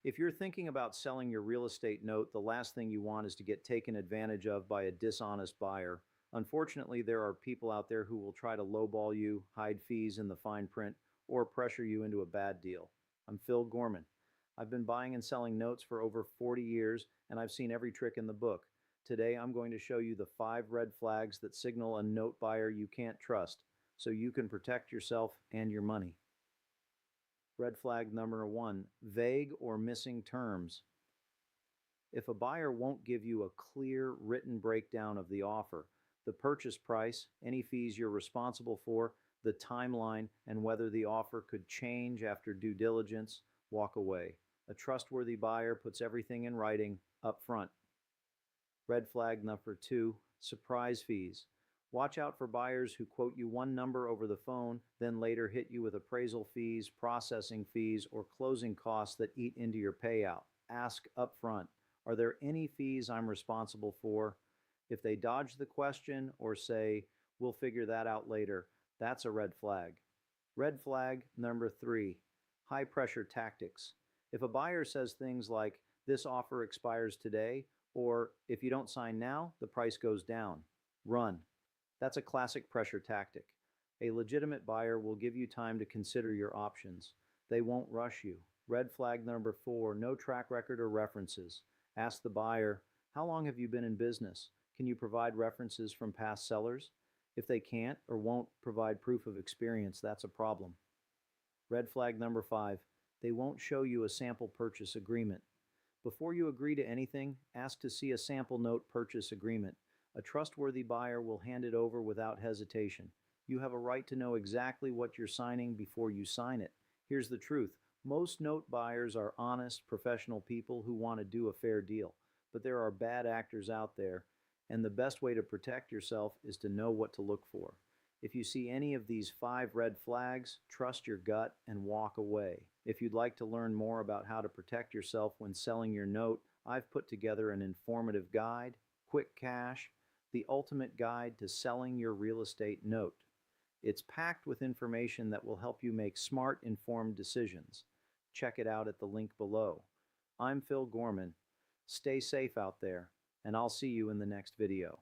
If you're thinking about selling your real estate note, the last thing you want is to get taken advantage of by a dishonest buyer. Unfortunately, there are people out there who will try to lowball you, hide fees in the fine print, or pressure you into a bad deal. I'm Phil Gorman. I've been buying and selling notes for over 40 years, and I've seen every trick in the book. Today, I'm going to show you the 5 red flags that signal a note buyer you can't trust, so you can protect yourself and your money. Red flag number 1, vague or missing terms. If a buyer won't give you a clear written breakdown of the offer, the purchase price, any fees you're responsible for, the timeline, and whether the offer could change after due diligence, walk away. A trustworthy buyer puts everything in writing up front. Red flag number 2, surprise fees. Watch out for buyers who quote you one number over the phone, then later hit you with appraisal fees, processing fees, or closing costs that eat into your payout. Ask upfront, are there any fees I'm responsible for? If they dodge the question or say, we'll figure that out later, that's a red flag. Red flag number 3, high pressure tactics. If a buyer says things like, this offer expires today, or if you don't sign now, the price goes down, run. That's a classic pressure tactic. A legitimate buyer will give you time to consider your options. They won't rush you. Red flag number 4, no track record or references. Ask the buyer, how long have you been in business? Can you provide references from past sellers? If they can't or won't provide proof of experience, that's a problem. Red flag number 5, they won't show you a sample purchase agreement. Before you agree to anything, ask to see a sample note purchase agreement. A trustworthy buyer will hand it over without hesitation. You have a right to know exactly what you're signing before you sign it. Here's the truth. Most note buyers are honest, professional people who want to do a fair deal. But there are bad actors out there, and the best way to protect yourself is to know what to look for. If you see any of these 5 red flags, trust your gut and walk away. If you'd like to learn more about how to protect yourself when selling your note, I've put together an informative guide, Quick Cash, the ultimate guide to selling your real estate note. It's packed with information that will help you make smart, informed decisions. Check it out at the link below. I'm Phil Gorman. Stay safe out there, and I'll see you in the next video.